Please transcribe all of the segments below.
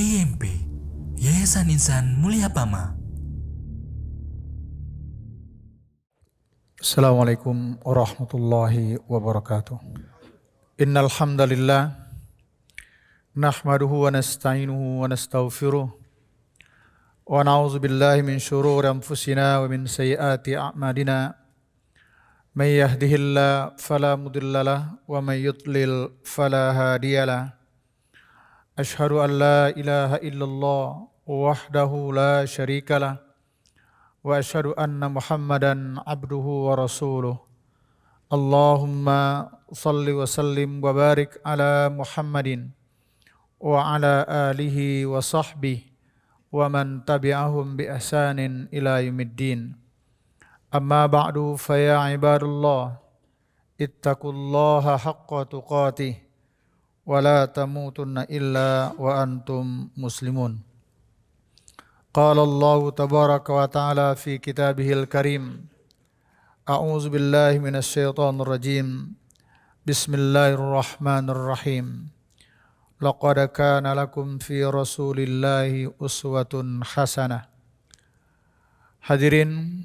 YIMP, Yayasan Insan Mulia Pama. Assalamualaikum warahmatullahi wabarakatuh. Innal hamdalillah nahmaduhu wa nasta'inuhu wa nastaghfiruh wa na'udzu billahi min shururi anfusina wa min sayyiati a'malina. May yahdihillahu fala mudhillalah wa may yudlil fala hadiyalah. Asyhadu an la ilaha illallah wahdahu la syarikalah wa asyhadu anna Muhammadan abduhu wa rasuluh. Allahumma salli wa sallim wa barik ala Muhammadin wa ala alihi wa sahbihi wa man tabi'ahum bi ihsanin ila yaumiddin. Amma ba'du fa ya ibadallah ittaqullaha haqqa tuqatih wa la tamutunna illa wa antum muslimun. Qala Allah tabaraka wa ta'ala fi kitabihil karim. A'udzu billahi minasy syaithanir rajim. Bismillahirrahmanirrahim. Laqad kana lakum fi Rasulillahi uswatun hasanah. Hadirin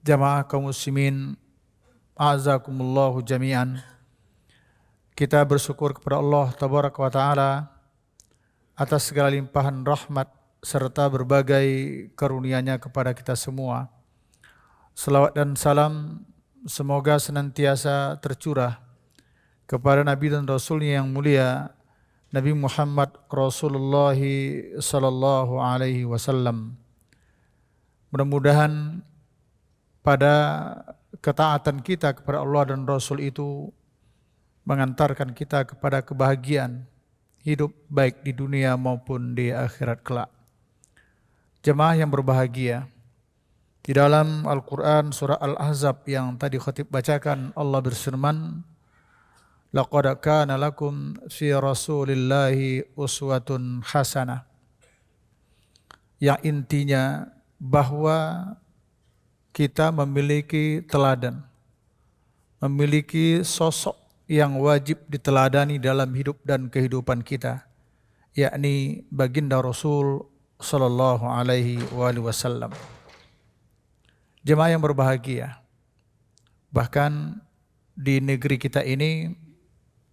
jamaah kaum muslimin, a'azakumullahu jami'an. Kita bersyukur kepada Allah tabaraka wa ta'ala atas segala limpahan rahmat serta berbagai karunia-Nya kepada kita semua. Selawat dan salam semoga senantiasa tercurah kepada Nabi dan Rasul-Nya yang mulia, Nabi Muhammad Rasulullah sallallahu alaihi wasallam. Mudah-mudahan pada ketaatan kita kepada Allah dan Rasul itu mengantarkan kita kepada kebahagiaan hidup baik di dunia maupun di akhirat kelak. Jemaah yang berbahagia, di dalam Al-Quran surah Al-Ahzab yang tadi khatib bacakan, Allah berfirman, laqad kana lakum fi Rasulillahi uswatun hasanah. Yang intinya bahwa kita memiliki teladan, memiliki sosok yang wajib diteladani dalam hidup dan kehidupan kita, yakni baginda Rasul sallallahu alaihi wasallam. Jemaah yang berbahagia, bahkan di negeri kita ini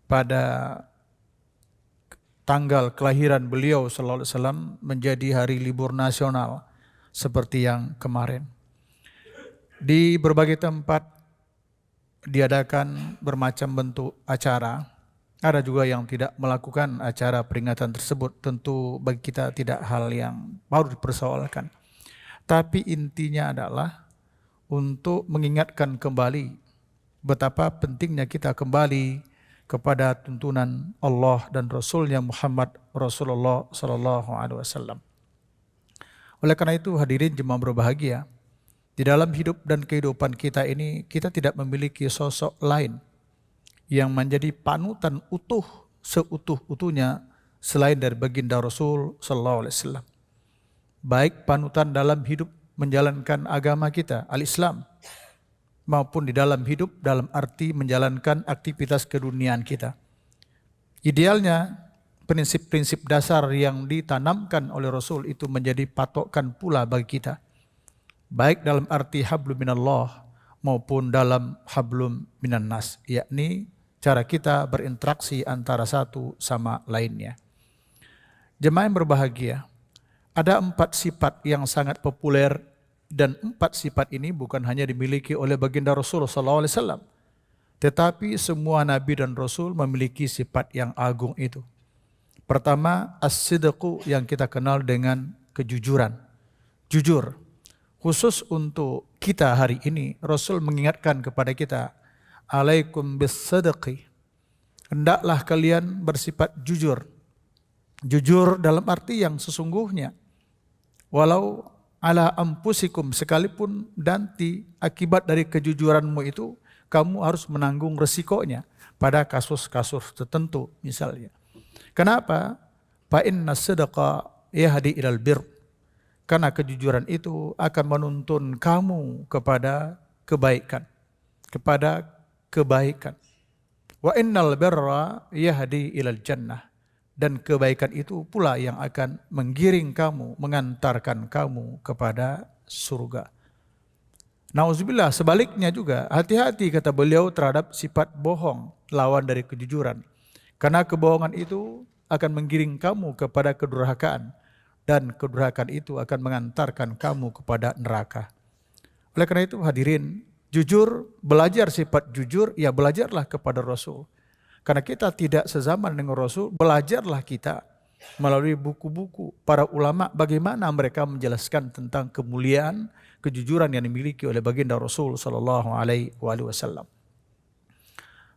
pada tanggal kelahiran beliau sallallahu alaihi wasallam menjadi hari libur nasional seperti yang kemarin. Di berbagai tempat diadakan bermacam bentuk acara. Ada juga yang tidak melakukan acara peringatan tersebut. Tentu bagi kita tidak hal yang baru dipersoalkan. Tapi intinya adalah untuk mengingatkan kembali betapa pentingnya kita kembali kepada tuntunan Allah dan Rasul-Nya Muhammad Rasulullah sallallahu alaihi wasallam. Oleh karena itu hadirin jemaah berbahagia, di dalam hidup dan kehidupan kita ini, kita tidak memiliki sosok lain yang menjadi panutan utuh, seutuh-utuhnya selain dari baginda Rasul sallallahu alaihi wasallam. Baik panutan dalam hidup menjalankan agama kita, al-Islam, maupun di dalam hidup dalam arti menjalankan aktivitas keduniaan kita. Idealnya, prinsip-prinsip dasar yang ditanamkan oleh Rasul itu menjadi patokan pula bagi kita. Baik dalam arti hablum minallah maupun dalam hablum minan nas, yakni cara kita berinteraksi antara satu sama lainnya. Jemaah yang berbahagia, ada 4 sifat yang sangat populer dan 4 sifat ini bukan hanya dimiliki oleh baginda Rasul sallallahu alaihi wasallam, tetapi semua nabi dan rasul memiliki sifat yang agung itu. Pertama, as-sidqu yang kita kenal dengan kejujuran. Jujur. Khusus untuk kita hari ini, Rasul mengingatkan kepada kita, alaikum bis-sidqi. Hendaklah kalian bersifat jujur. Jujur dalam arti yang sesungguhnya. Walau ala ampusikum, sekalipun nanti akibat dari kejujuranmu itu, kamu harus menanggung resikonya pada kasus-kasus tertentu misalnya. Kenapa? Fa inna sidqa yahdi ilal birr. Karena kejujuran itu akan menuntun kamu kepada kebaikan. Kepada kebaikan. Wa innal birra yahdi ilal jannah. Dan kebaikan itu pula yang akan menggiring kamu, mengantarkan kamu kepada surga. Nauzubillah, sebaliknya juga, hati-hati kata beliau terhadap sifat bohong, lawan dari kejujuran. Karena kebohongan itu akan menggiring kamu kepada kedurhakaan, dan kedurhakaan itu akan mengantarkan kamu kepada neraka. Oleh karena itu hadirin, jujur, belajar sifat jujur, ya belajarlah kepada Rasul. Karena kita tidak sezaman dengan Rasul, belajarlah kita melalui buku-buku para ulama bagaimana mereka menjelaskan tentang kemuliaan, kejujuran yang dimiliki oleh baginda Rasul sallallahu alaihi wasallam.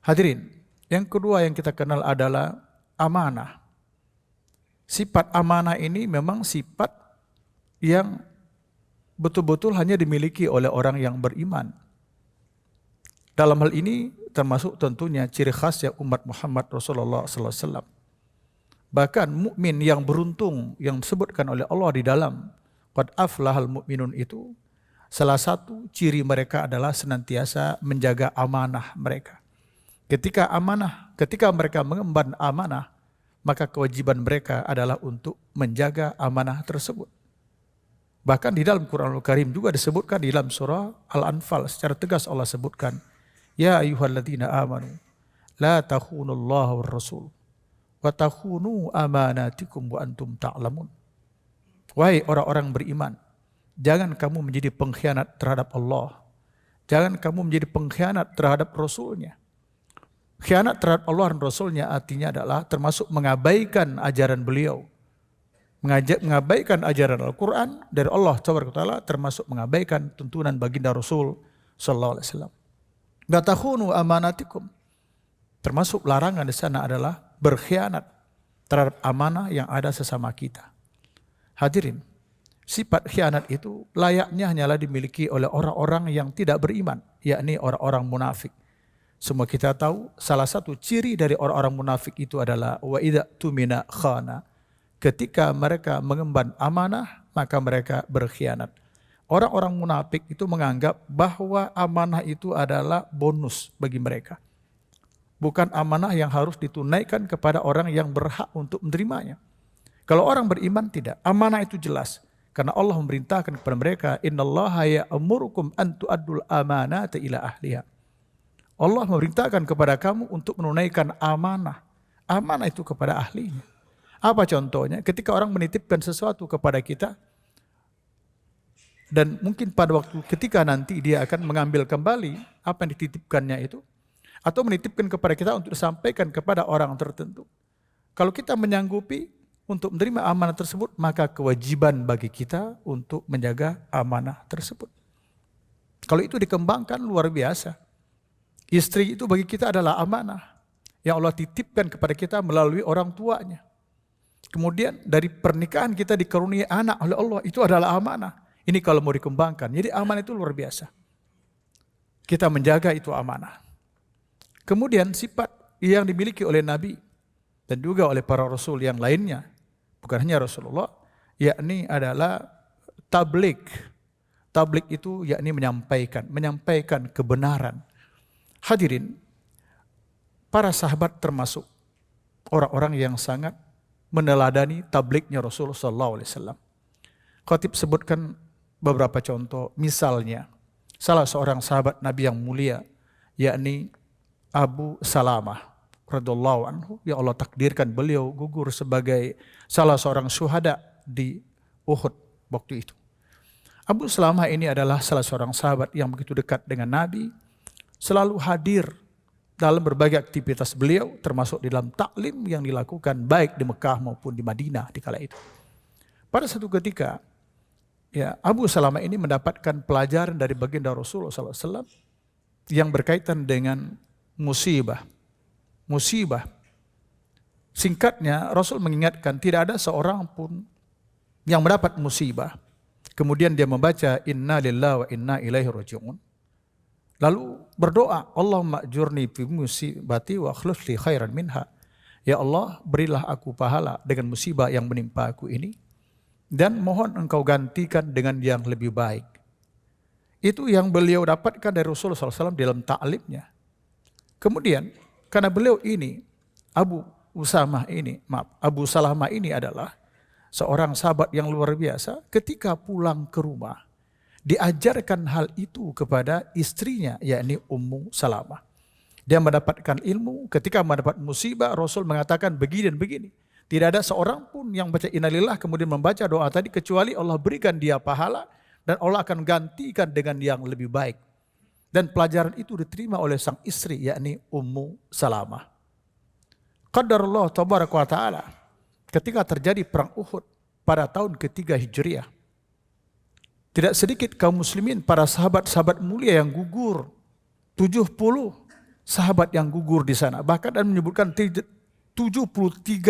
Hadirin, yang kedua yang kita kenal adalah amanah. Sifat amanah ini memang sifat yang betul-betul hanya dimiliki oleh orang yang beriman. Dalam hal ini termasuk tentunya ciri khas ya umat Muhammad Rasulullah SAW. Bahkan mukmin yang beruntung yang disebutkan oleh Allah di dalam qad aflahal mu'minun itu, salah satu ciri mereka adalah senantiasa menjaga amanah mereka. Ketika mereka mengemban amanah, maka kewajiban mereka adalah untuk menjaga amanah tersebut. Bahkan di dalam Quranul Karim juga disebutkan di dalam surah Al-Anfal secara tegas Allah sebutkan, ya ayyuhalladzina amanu la takhunullaha war rasul wa takhunu amanatikum wa antum ta'lamun. Wahai orang-orang beriman, jangan kamu menjadi pengkhianat terhadap Allah. Jangan kamu menjadi pengkhianat terhadap Rasulnya. Khianat terhadap Allah dan Rasulnya artinya adalah termasuk mengabaikan ajaran beliau. Mengabaikan ajaran Al-Quran dari Allah Taala, termasuk mengabaikan tuntunan baginda Rasul sallallahu alaihi wasallam. La takhunu amanatikum. Termasuk larangan di sana adalah berkhianat terhadap amanah yang ada sesama kita. Hadirin, sifat khianat itu layaknya hanyalah dimiliki oleh orang-orang yang tidak beriman, yakni orang-orang munafik. Semua kita tahu salah satu ciri dari orang-orang munafik itu adalah wa idza tumina khana. Ketika mereka mengemban amanah, maka mereka berkhianat. Orang-orang munafik itu menganggap bahwa amanah itu adalah bonus bagi mereka. Bukan amanah yang harus ditunaikan kepada orang yang berhak untuk menerimanya. Kalau orang beriman tidak, amanah itu jelas. Karena Allah memerintahkan kepada mereka, innallaha ya'murukum an tu'addul amanata ila ahliha. Allah memerintahkan kepada kamu untuk menunaikan amanah. Amanah itu kepada ahlinya. Apa contohnya? Ketika orang menitipkan sesuatu kepada kita, dan mungkin pada waktu ketika nanti dia akan mengambil kembali apa yang dititipkannya itu, atau menitipkan kepada kita untuk disampaikan kepada orang tertentu. Kalau kita menyanggupi untuk menerima amanah tersebut, maka kewajiban bagi kita untuk menjaga amanah tersebut. Kalau itu dikembangkan luar biasa. Istri itu bagi kita adalah amanah yang Allah titipkan kepada kita melalui orang tuanya. Kemudian dari pernikahan kita dikaruniai anak oleh Allah, itu adalah amanah. Ini kalau mau dikembangkan. Jadi amanah itu luar biasa. Kita menjaga itu amanah. Kemudian sifat yang dimiliki oleh Nabi dan juga oleh para Rasul yang lainnya, bukan hanya Rasulullah, yakni adalah tabligh. Tabligh itu yakni menyampaikan kebenaran. Hadirin, para sahabat termasuk orang-orang yang sangat meneladani tablighnya Rasulullah SAW. Khatib sebutkan beberapa contoh, misalnya salah seorang sahabat Nabi yang mulia, yakni Abu Salamah radhiyallahu anhu, yang Allah takdirkan beliau gugur sebagai salah seorang syuhada di Uhud waktu itu. Abu Salamah ini adalah salah seorang sahabat yang begitu dekat dengan Nabi, selalu hadir dalam berbagai aktivitas beliau, termasuk di dalam taklim yang dilakukan baik di Mekah maupun di Madinah di kala itu. Pada satu ketika, ya, Abu Salamah ini mendapatkan pelajaran dari baginda Rasulullah SAW yang berkaitan dengan musibah. Singkatnya, Rasul mengingatkan tidak ada seorang pun yang mendapat musibah, kemudian dia membaca inna lillahi wa inna ilaihi raji'un, lalu berdoa, Allahumma ajurni fi musibati wa akhlif li khairan minha. Ya Allah, berilah aku pahala dengan musibah yang menimpa aku ini, dan mohon engkau gantikan dengan yang lebih baik. Itu yang beliau dapatkan dari Rasulullah SAW dalam ta'limnya. Kemudian, karena beliau ini, Abu Abu Salamah ini adalah seorang sahabat yang luar biasa. Ketika pulang ke rumah, diajarkan hal itu kepada istrinya, yakni Ummu Salamah. Dia mendapatkan ilmu, ketika mendapat musibah, Rasul mengatakan begini dan begini. Tidak ada seorang pun yang baca innalillah kemudian membaca doa tadi, kecuali Allah berikan dia pahala, dan Allah akan gantikan dengan yang lebih baik. Dan pelajaran itu diterima oleh sang istri, yakni Ummu Salamah. Qadarullah tabaraka wa ta'ala, ketika terjadi perang Uhud pada tahun ketiga Hijriah, tidak sedikit kaum muslimin, para sahabat-sahabat mulia yang gugur. 70 sahabat yang gugur di sana. Bahkan dan menyebutkan 73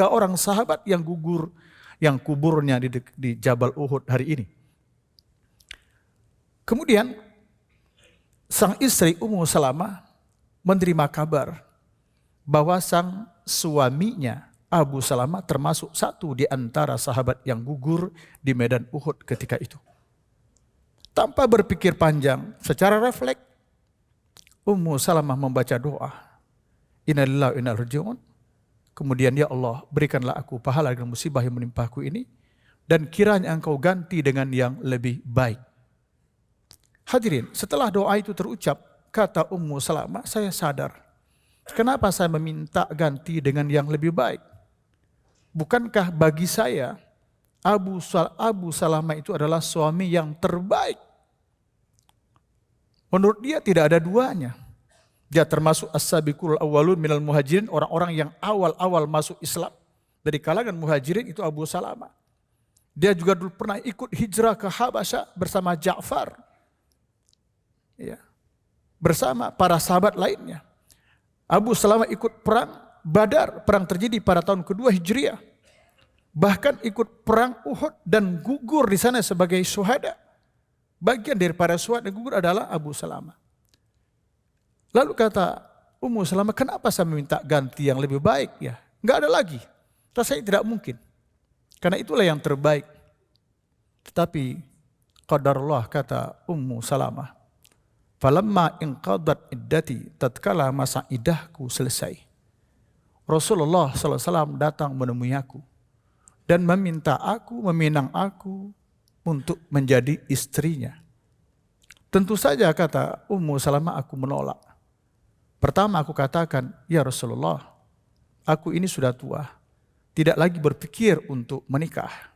orang sahabat yang gugur, yang kuburnya di Jabal Uhud hari ini. Kemudian sang istri Ummu Salamah menerima kabar bahwa sang suaminya Abu Salamah termasuk satu di antara sahabat yang gugur di medan Uhud ketika itu. Tanpa berpikir panjang, secara refleks, Ummu Salamah membaca doa. Innalillahi wa inna ilaihi raji'un. Kemudian, ya Allah, berikanlah aku pahala dengan musibah yang menimpaku ini, dan kiranya Engkau ganti dengan yang lebih baik. Hadirin, setelah doa itu terucap, kata Ummu Salamah, saya sadar. Kenapa saya meminta ganti dengan yang lebih baik? Bukankah bagi saya Abu Salamah itu adalah suami yang terbaik? Menurut dia tidak ada duanya. Dia termasuk as-sabiqul awwalun minal muhajirin, orang-orang yang awal-awal masuk Islam. Dari kalangan muhajirin itu Abu Salamah. Dia juga dulu pernah ikut hijrah ke Habasyah bersama Ja'far. Ya. Bersama para sahabat lainnya. Abu Salamah ikut perang Badar, perang terjadi pada tahun kedua Hijriah. Bahkan ikut perang Uhud dan gugur di sana sebagai syuhada. Bagian daripada syuhada yang gugur adalah Abu Salamah. Lalu kata Ummu Salamah, kenapa saya meminta ganti yang lebih baik? Ya, enggak ada lagi. Rasanya tidak mungkin. Karena itulah yang terbaik. Tetapi qadarullah, kata Ummu Salamah, falamma inqadat iddati, tatkala masa idahku selesai, Rasulullah SAW datang menemui aku dan meminang aku untuk menjadi istrinya. Tentu saja, kata Ummu Salamah, aku menolak. Pertama aku katakan, ya Rasulullah, aku ini sudah tua, tidak lagi berpikir untuk menikah.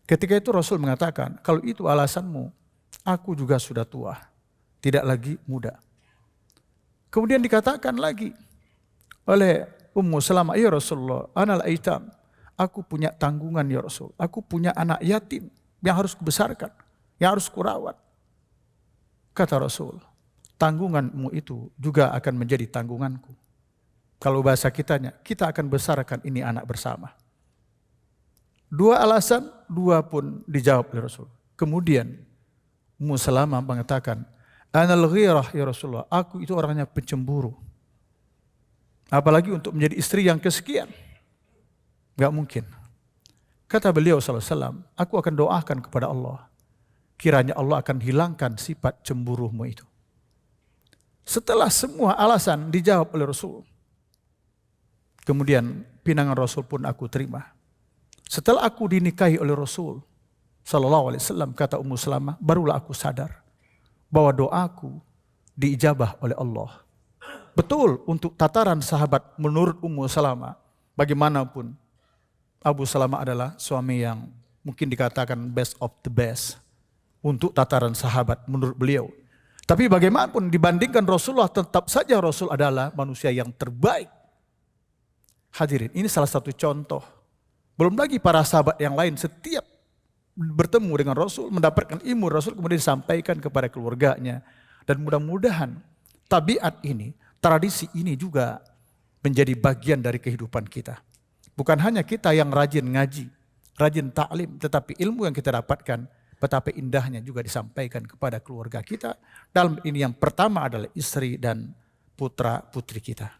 Ketika itu Rasul mengatakan, kalau itu alasanmu, aku juga sudah tua, tidak lagi muda. Kemudian dikatakan lagi oleh Ummu Salamah, ya Rasulullah, anal aitam, aku punya tanggungan ya Rasul, aku punya anak yatim yang harus kubesarkan, yang harus kurawat. Kata Rasul, tanggunganmu itu juga akan menjadi tanggunganku. Kalau bahasa kitanya, kita akan besarkan ini anak bersama. Dua alasan, dua pun dijawab oleh Rasul. Kemudian Ummu Salamah mengatakan, anal ghirah ya Rasulullah, aku itu orangnya pencemburu. Apalagi untuk menjadi istri yang kesekian. Gak mungkin. Kata beliau SAW, aku akan doakan kepada Allah, kiranya Allah akan hilangkan sifat cemburumu itu. Setelah semua alasan dijawab oleh Rasul, kemudian pinangan Rasul pun aku terima. Setelah aku dinikahi oleh Rasul SAW, kata Ummu Salamah, barulah aku sadar bahwa doaku diijabah oleh Allah. Betul, untuk tataran sahabat menurut Ummu Salamah, bagaimanapun Abu Salamah adalah suami yang mungkin dikatakan best of the best untuk tataran sahabat menurut beliau. Tapi bagaimanapun dibandingkan Rasulullah, tetap saja Rasul adalah manusia yang terbaik. Hadirin, ini salah satu contoh. Belum lagi para sahabat yang lain setiap bertemu dengan Rasul, mendapatkan ilmu Rasul, kemudian disampaikan kepada keluarganya. Dan mudah-mudahan tabiat ini, tradisi ini juga menjadi bagian dari kehidupan kita. Bukan hanya kita yang rajin ngaji, rajin taklim, tetapi ilmu yang kita dapatkan, betapa indahnya juga disampaikan kepada keluarga kita. Dalam ini yang pertama adalah istri dan putra-putri kita.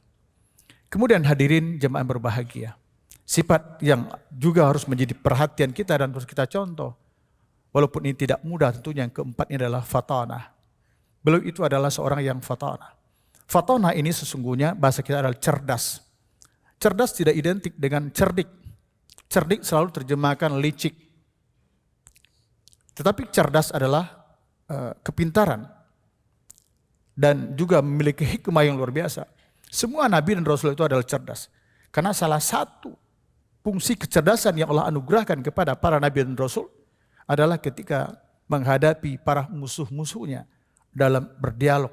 Kemudian hadirin jemaah berbahagia, sifat yang juga harus menjadi perhatian kita dan harus kita contoh, walaupun ini tidak mudah tentunya, yang keempat ini adalah fatanah. Beliau itu adalah seorang yang fatanah. Fatanah ini sesungguhnya bahasa kita adalah cerdas. Cerdas tidak identik dengan cerdik. Cerdik selalu terjemahkan licik. Tetapi cerdas adalah kepintaran dan juga memiliki hikmah yang luar biasa. Semua nabi dan rasul itu adalah cerdas. Karena salah satu fungsi kecerdasan yang Allah anugerahkan kepada para nabi dan rasul adalah ketika menghadapi para musuh-musuhnya dalam berdialog.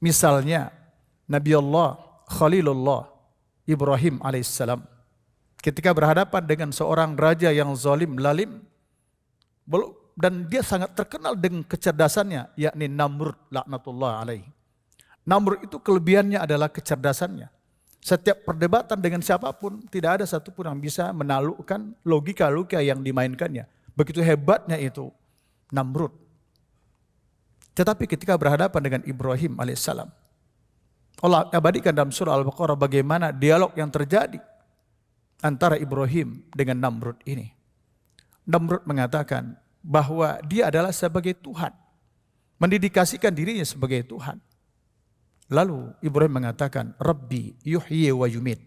Misalnya Nabi Allah Khalilullah Ibrahim alaihissalam ketika berhadapan dengan seorang raja yang zalim, lalim, dan dia sangat terkenal dengan kecerdasannya, yakni Namrud laknatullah alaihi. Namrud itu kelebihannya adalah kecerdasannya. Setiap perdebatan dengan siapapun, tidak ada satupun yang bisa menaklukkan logika-logika yang dimainkannya. Begitu hebatnya itu Namrud. Tetapi ketika berhadapan dengan Ibrahim alaihissalam, Allah abadikan dalam surah Al-Baqarah bagaimana dialog yang terjadi antara Ibrahim dengan Namrud ini. Namrud mengatakan bahwa dia adalah sebagai Tuhan, mendedikasikan dirinya sebagai Tuhan. Lalu Ibrahim mengatakan, Rabbi yuhyi wa yumit.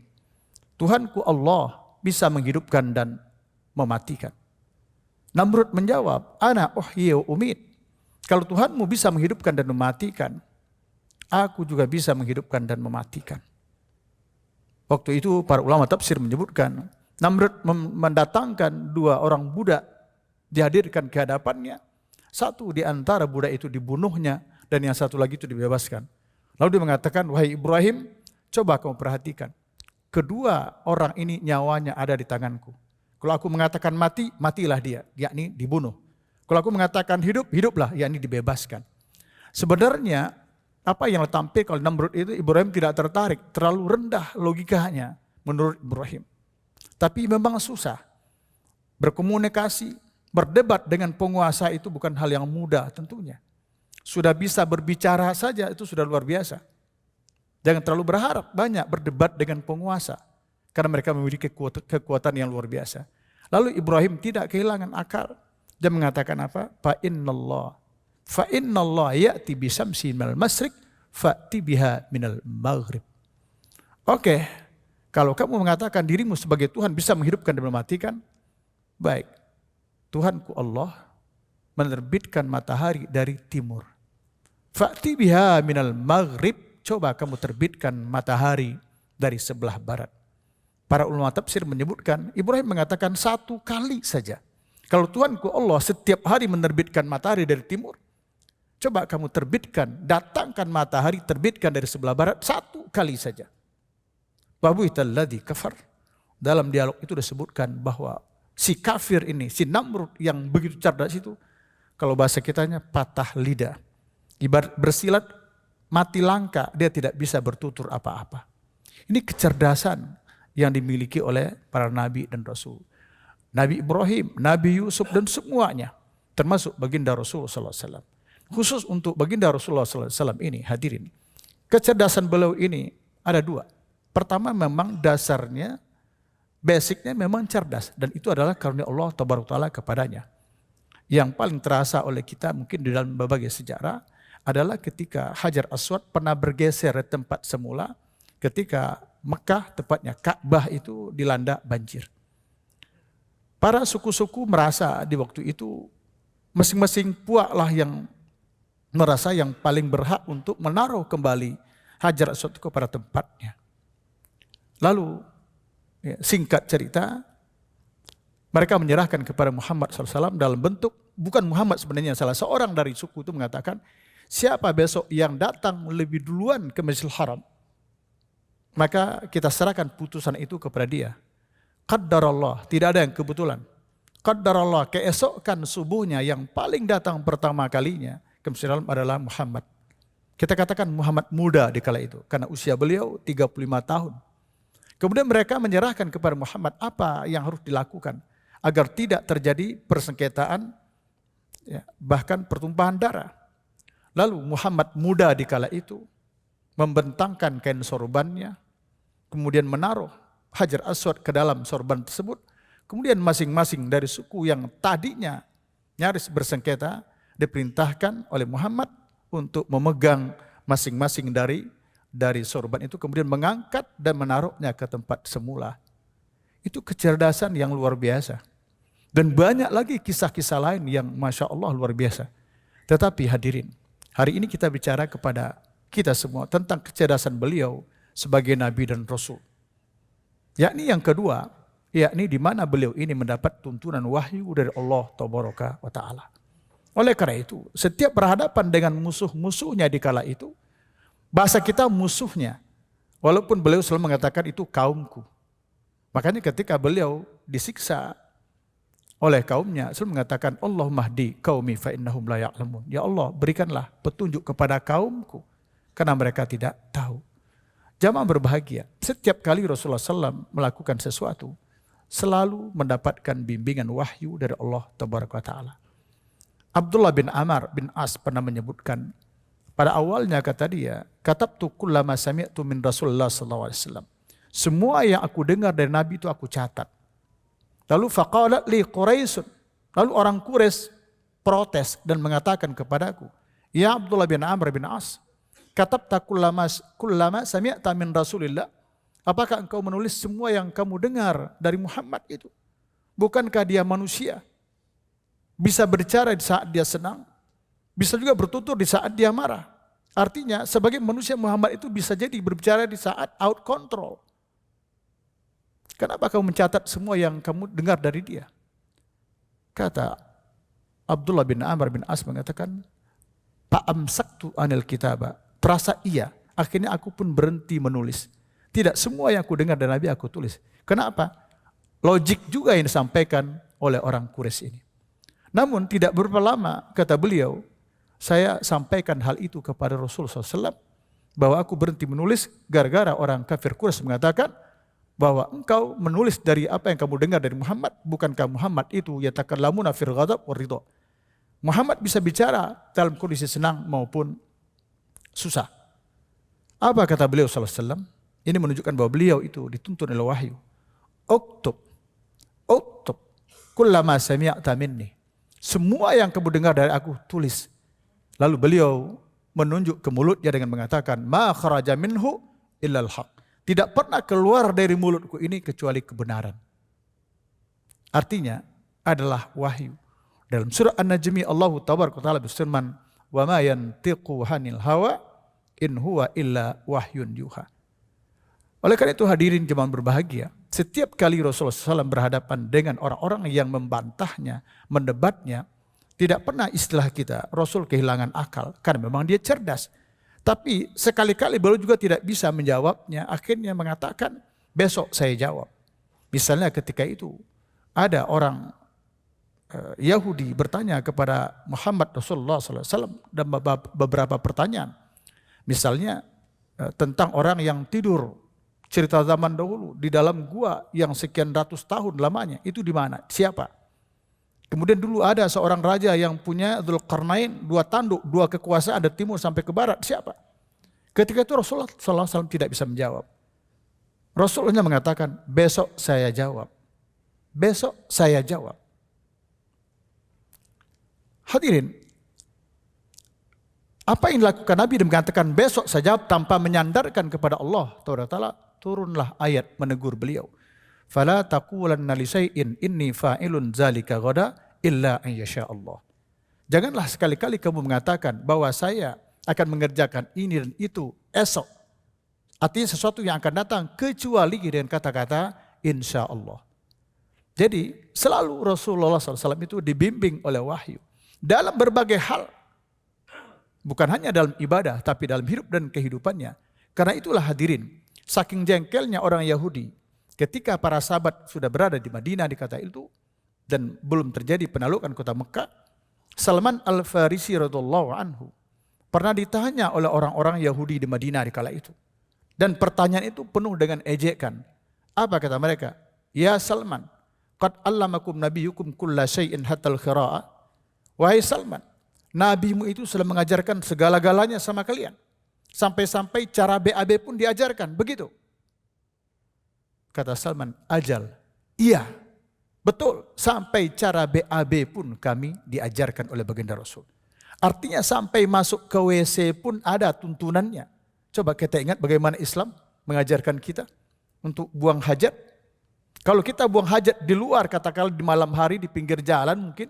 Tuhanku Allah bisa menghidupkan dan mematikan. Namrud menjawab, ana uhyi wa umit. Kalau Tuhanmu bisa menghidupkan dan mematikan, aku juga bisa menghidupkan dan mematikan. Waktu itu para ulama tafsir menyebutkan, Namrud mendatangkan dua orang budak, dihadirkan ke hadapannya. Satu di antara budak itu dibunuhnya, dan yang satu lagi itu dibebaskan. Lalu dia mengatakan, wahai Ibrahim, coba kamu perhatikan. Kedua orang ini nyawanya ada di tanganku. Kalau aku mengatakan mati, matilah dia, yakni dibunuh. Kalau aku mengatakan hidup, hiduplah, yakni dibebaskan. Sebenarnya apa yang ditampilkan oleh Namrud itu, Ibrahim tidak tertarik, terlalu rendah logikanya menurut Ibrahim. Tapi memang susah. Berkomunikasi, berdebat dengan penguasa itu bukan hal yang mudah tentunya. Sudah bisa berbicara saja itu sudah luar biasa. Jangan terlalu berharap banyak berdebat dengan penguasa. Karena mereka memiliki kekuatan yang luar biasa. Lalu Ibrahim tidak kehilangan akal. Dia mengatakan apa? Fa innallah ya'ti bisamsi minal masrik fa'ti biha minal maghrib. Oke, kalau kamu mengatakan dirimu sebagai Tuhan bisa menghidupkan dan mematikan, baik. Tuhanku Allah menerbitkan matahari dari timur. Fa'ti biha minal maghrib, coba kamu terbitkan matahari dari sebelah barat. Para ulama tafsir menyebutkan, Ibrahim mengatakan satu kali saja. Kalau Tuhanku Allah setiap hari menerbitkan matahari dari timur, coba kamu terbitkan, datangkan matahari, terbitkan dari sebelah barat satu kali saja. Fabuhitalladzi kafar. Dalam dialog itu disebutkan bahwa si kafir ini, si Namrud yang begitu cerdas itu, kalau bahasa kitanya patah lidah. Ibarat bersilat, mati langka, dia tidak bisa bertutur apa-apa. Ini kecerdasan yang dimiliki oleh para nabi dan rasul. Nabi Ibrahim, Nabi Yusuf dan semuanya. Termasuk baginda Rasulullah SAW. Khusus untuk baginda Rasulullah SAW ini hadirin. Kecerdasan beliau ini ada dua. Pertama memang dasarnya, basicnya memang cerdas. Dan itu adalah karunia Allah Taala kepadanya. Yang paling terasa oleh kita mungkin di dalam berbagai sejarah adalah ketika Hajar Aswad pernah bergeser dari tempat semula ketika Mekah, tepatnya Ka'bah itu dilanda banjir. Para suku-suku merasa di waktu itu masing-masing puaklah yang merasa yang paling berhak untuk menaruh kembali Hajar Aswad kepada tempatnya. Lalu singkat cerita, mereka menyerahkan kepada Muhammad SAW dalam bentuk, bukan Muhammad sebenarnya, salah seorang dari suku itu mengatakan, siapa besok yang datang lebih duluan ke Masjidil Haram, maka kita serahkan putusan itu kepada dia. Qaddarallah, tidak ada yang kebetulan. Qaddarallah, keesokan subuhnya yang paling datang pertama kalinya ke Masjidil Haram adalah Muhammad. Kita katakan Muhammad muda di kala itu, karena usia beliau 35 tahun. Kemudian mereka menyerahkan kepada Muhammad apa yang harus dilakukan agar tidak terjadi persengketaan, ya, bahkan pertumpahan darah. Lalu Muhammad muda di kala itu membentangkan kain sorbannya, kemudian menaruh Hajar Aswad ke dalam sorban tersebut. Kemudian masing-masing dari suku yang tadinya nyaris bersengketa diperintahkan oleh Muhammad untuk memegang masing-masing dari dari sorban itu kemudian mengangkat dan menaruhnya ke tempat semula. Itu kecerdasan yang luar biasa. Dan banyak lagi kisah-kisah lain yang Masya Allah luar biasa. Tetapi hadirin, hari ini kita bicara kepada kita semua tentang kecerdasan beliau sebagai Nabi dan Rasul. Yakni yang kedua, yakni di mana beliau ini mendapat tuntunan wahyu dari Allah Tabaraka wa Ta'ala. Oleh karena itu, setiap berhadapan dengan musuh-musuhnya di kala itu, bahasa kita musuhnya, walaupun beliau selalu mengatakan itu kaumku. Makanya ketika beliau disiksa oleh kaumnya, selalu mengatakan Allahumma hdi qaumi fa innahum la ya'lamun. Ya Allah, berikanlah petunjuk kepada kaumku karena mereka tidak tahu. Jamaah berbahagia, setiap kali Rasulullah SAW melakukan sesuatu, selalu mendapatkan bimbingan wahyu dari Allah Tabaraka wa Ta'ala. Abdullah bin Amr bin As pernah menyebutkan, pada awalnya kata dia, katabtu kullama sami'tu min Rasulullah SAW. Semua yang aku dengar dari Nabi itu aku catat. Lalu faqalat li Quraisyun. Lalu orang Quraisy protes dan mengatakan kepadaku, ya Abdullah bin Amr bin As, katabta kullama sami'ta min Rasulillah. Apakah engkau menulis semua yang kamu dengar dari Muhammad itu? Bukankah dia manusia? Bisa berbicara di saat dia senang, bisa juga bertutur di saat dia marah. Artinya sebagai manusia Muhammad itu bisa jadi berbicara di saat out control. Kenapa kamu mencatat semua yang kamu dengar dari dia? Kata Abdullah bin Amr bin As mengatakan, Fa'amsaktu anil kitaba. Terasa iya, akhirnya aku pun berhenti menulis. Tidak semua yang aku dengar dari Nabi aku tulis. Kenapa? Logik juga yang disampaikan oleh orang Quraisy ini. Namun tidak berapa lama, kata beliau, saya sampaikan hal itu kepada Rasulullah SAW, bahwa aku berhenti menulis gara-gara orang kafir Quraisy mengatakan bahwa engkau menulis dari apa yang kamu dengar dari Muhammad, bukankah Muhammad itu yatakallamuna fil ghadab war ridha. Muhammad bisa bicara dalam kondisi senang maupun susah. Apa kata beliau sallallahu alaihi wasallam? Ini menunjukkan bahwa beliau itu dituntun oleh wahyu. Uktub kullama sami'ta minni. Semua yang kamu dengar dari aku tulis. Lalu beliau menunjuk ke mulutnya dengan mengatakan, ma kharaja minhu illal haq. Tidak pernah keluar dari mulutku ini kecuali kebenaran. Artinya adalah wahyu. Dalam surah An-Najmi Allah Tabaraka wa Ta'ala berfirman, wa ma yantiqu hanil hawa in huwa illa wahyun yuha. Oleh karena itu hadirin jemaah berbahagia, setiap kali Rasulullah SAW berhadapan dengan orang-orang yang membantahnya, mendebatnya, tidak pernah istilah kita, Rasul kehilangan akal, karena memang dia cerdas. Tapi sekali-kali beliau juga tidak bisa menjawabnya, akhirnya mengatakan, besok saya jawab. Misalnya ketika itu, ada orang Yahudi bertanya kepada Muhammad Rasulullah SAW dan beberapa pertanyaan. Misalnya tentang orang yang tidur, cerita zaman dahulu di dalam gua yang sekian ratus tahun lamanya, itu di mana? Siapa? Kemudian dulu ada seorang raja yang punya Dzulqarnain, 2 tanduk, 2 kekuasaan dari timur sampai ke barat. Siapa? Ketika itu Rasulullah SAW tidak bisa menjawab. Rasulullah mengatakan, besok saya jawab. Besok saya jawab. Hadirin, apa yang dilakukan Nabi dan mengatakan besok saya jawab tanpa menyandarkan kepada Allah Ta'ala, turunlah ayat menegur beliau. Fala taqulanna li syai'in inni fa'ilun dzalika ghada illa an yasha Allah. Janganlah sekali-kali kamu mengatakan bahwa saya akan mengerjakan ini dan itu esok. Artinya sesuatu yang akan datang kecuali dengan kata-kata insya Allah. Jadi selalu Rasulullah SAW itu dibimbing oleh wahyu dalam berbagai hal. Bukan hanya dalam ibadah tapi dalam hidup dan kehidupannya. Karena itulah hadirin, saking jengkelnya orang Yahudi ketika para sahabat sudah berada di Madinah di kata itu dan belum terjadi penaklukan kota Mekah, Salman Al-Farisi radhiyallahu anhu pernah ditanya oleh orang-orang Yahudi di Madinah di kala itu. Dan pertanyaan itu penuh dengan ejekan. Apa kata mereka? Ya Salman, qad allamakum nabiyyukum kulla syai'in hatal khira'a. Wahai Salman, nabimu itu sudah mengajarkan segala-galanya sama kalian. Sampai-sampai cara BAB pun diajarkan, begitu. Kata Salman, ajal. Iya, betul. Sampai cara BAB pun kami diajarkan oleh baginda Rasul. Artinya sampai masuk ke WC pun ada tuntunannya. Coba kita ingat bagaimana Islam mengajarkan kita untuk buang hajat. Kalau kita buang hajat di luar, katakanlah di malam hari di pinggir jalan mungkin,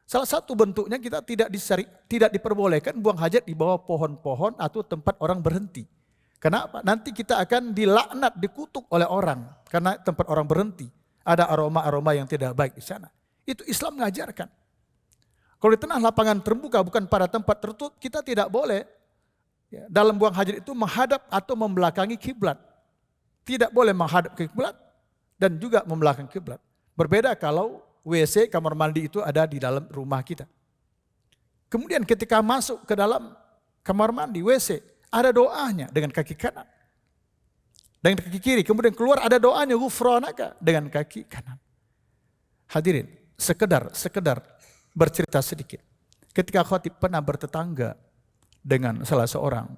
salah satu bentuknya kita tidak diperbolehkan buang hajat di bawah pohon-pohon atau tempat orang berhenti. Kenapa? Nanti kita akan dilaknat, dikutuk oleh orang karena tempat orang berhenti. Ada aroma-aroma yang tidak baik di sana. Itu Islam mengajarkan. Kalau di tengah lapangan terbuka bukan pada tempat tertutup, kita tidak boleh dalam buang hajat itu menghadap atau membelakangi kiblat. Tidak boleh menghadap ke kiblat dan juga membelakangi kiblat. Berbeda kalau WC, kamar mandi itu ada di dalam rumah kita. Kemudian ketika masuk ke dalam kamar mandi, WC, ada doanya dengan kaki kanan. Dengan kaki kiri, kemudian keluar ada doanya ghufranaka dengan kaki kanan. Hadirin, sekedar bercerita sedikit. Ketika khatib pernah bertetangga dengan salah seorang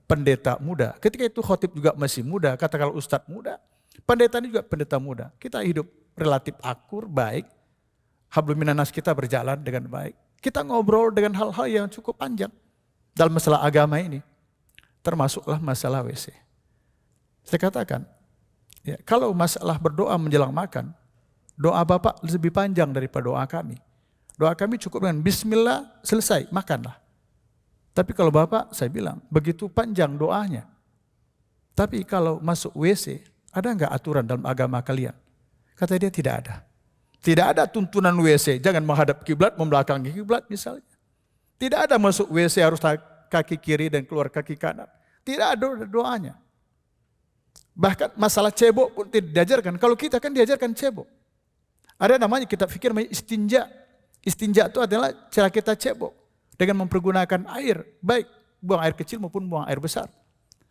pendeta muda. Ketika itu khatib juga masih muda, katakanlah ustadz muda. Pendeta ini juga pendeta muda. Kita hidup relatif akur, baik. Hablum minanas kita berjalan dengan baik. Kita ngobrol dengan hal-hal yang cukup panjang dalam masalah agama ini. Termasuklah masalah WC. Saya katakan, ya, kalau masalah berdoa menjelang makan, doa Bapak lebih panjang daripada doa kami. Doa kami cukup dengan bismillah, selesai, makanlah. Tapi kalau Bapak, saya bilang, begitu panjang doanya. Tapi kalau masuk WC, ada enggak aturan dalam agama kalian? Kata dia tidak ada. Tidak ada tuntunan WC, jangan menghadap kiblat, membelakangi kiblat misalnya. Tidak ada masuk WC harus kaki kiri dan keluar kaki kanan. Tidak ada doanya. Bahkan masalah cebok pun tidak diajarkan. Kalau kita kan diajarkan cebok. Ada namanya kita pikir namanya istinja. Istinja itu adalah cara kita cebok dengan mempergunakan air, baik buang air kecil maupun buang air besar.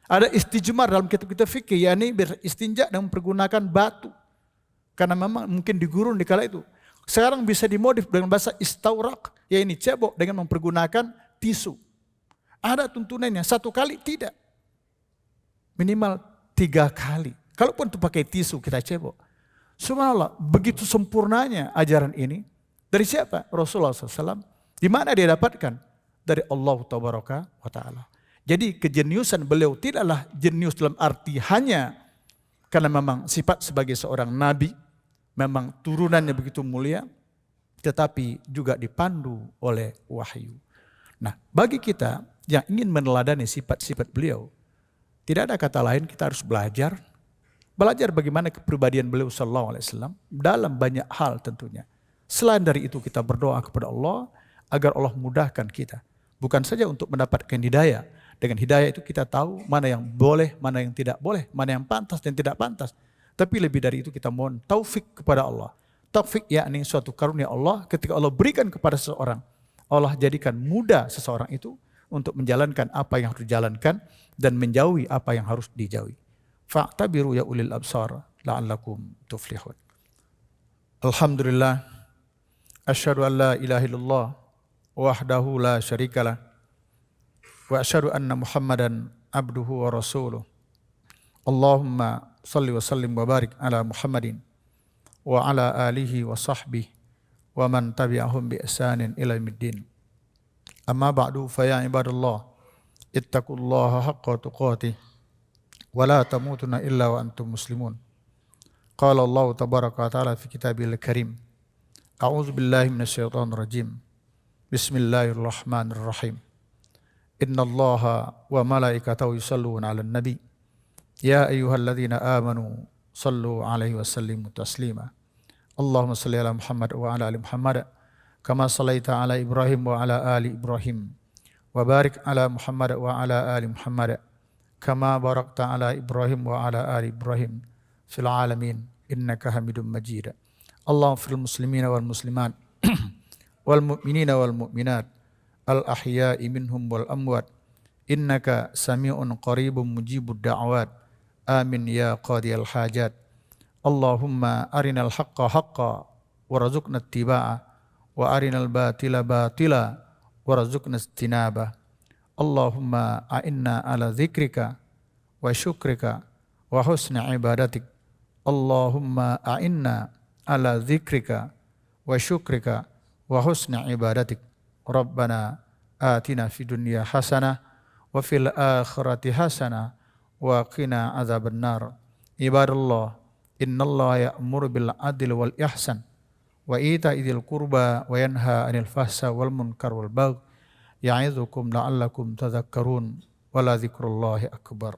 Ada istijmar dalam kitab kita fikih, yakni beristinja dengan mempergunakan batu. Karena memang mungkin di gurun di kala itu. Sekarang bisa dimodif dengan bahasa istaurak, yakni cebok dengan mempergunakan tisu. Ada tuntunannya, 1 kali tidak. Minimal 3 kali. Kalaupun itu pakai tisu kita cebok. Subhanallah, begitu sempurnanya ajaran ini. Dari siapa? Rasulullah SAW. Di mana dia dapatkan? Dari Allah Tabaraka wa Ta'ala. Jadi kejeniusan beliau tidaklah jenius dalam arti hanya karena memang sifat sebagai seorang nabi, memang turunannya begitu mulia, tetapi juga dipandu oleh wahyu. Nah, bagi kita yang ingin meneladani sifat-sifat beliau, tidak ada kata lain, kita harus belajar bagaimana kepribadian beliau sallallahu alaihi wasallam dalam banyak hal tentunya. Selain dari itu kita berdoa kepada Allah agar Allah mudahkan kita. Bukan saja untuk mendapatkan hidayah. Dengan hidayah itu kita tahu mana yang boleh, mana yang tidak boleh, mana yang pantas dan tidak pantas. Tapi lebih dari itu kita mohon taufik kepada Allah. Taufik yakni suatu karunia Allah ketika Allah berikan kepada seseorang. Allah jadikan mudah seseorang itu untuk menjalankan apa yang harus dijalankan dan menjauhi apa yang harus dijauhi. Fa'tabiru ya ulil absar la'allakum tuflihun. Alhamdulillah. Asyhadu an la ilaha illallah wahdahu la syarikalah wa asyhadu anna Muhammadan abduhu wa rasuluh. Allahumma salli wa sallim wa barik ala Muhammadin wa ala alihi wa sahbihi wa man tabi'ahum bi ihsanin ila yaumiddin. Amma ba'du fa ya ibadallah ittaqullaha haqqa tuqatih wa la tamutunna illa wa antum muslimun. Qala Allah tabaraka wa ta'ala fi kitabil karim. A'udzu billahi minasyaitonir rajim. Bismillahirrahmanirrahim. Innallaha wa malaikatahu yusholluna 'alan nabi. Ya ayyuhalladzina amanu shallu 'alaihi wa sallimu taslima. Allahumma shalli 'ala Muhammad wa 'ala ali Muhammad kama shallaita 'ala Ibrahim wa 'ala ali Ibrahim. Wa barik 'ala Muhammad wa 'ala ali Muhammad kama barakta 'ala Ibrahim wa 'ala ali Ibrahim fil 'alamin innaka Hamidum Majid. Allahumma fil muslimina wal muslimat wal mu'minina wal mu'minat al ahya'i minhum wal amwat innaka sami'un qaribun mujibud da'awat amin ya qadiyal hajat. Allahumma arinal haqqa haqqa warzuqna ittiba'a wa arinal batila batila warzuqna istinaba. Allahumma a'inna ala dzikrika wa syukrika wa husni ibadatik. Allahumma a'inna ala dzikrika wa syukrika wa husni ibadatik. Rabbana atina fid dunya hasanah wa fil akhirati hasanah wa qina adzabannar. Ibadallah, innallaha ya'muru bil adli wal ihsan wa ita'i dzil qurba wa yanha 'anil fahsya'i wal munkar wal baghi ya'idzukum la'allakum tadhakkarun. Wala dzikrullahi akbar.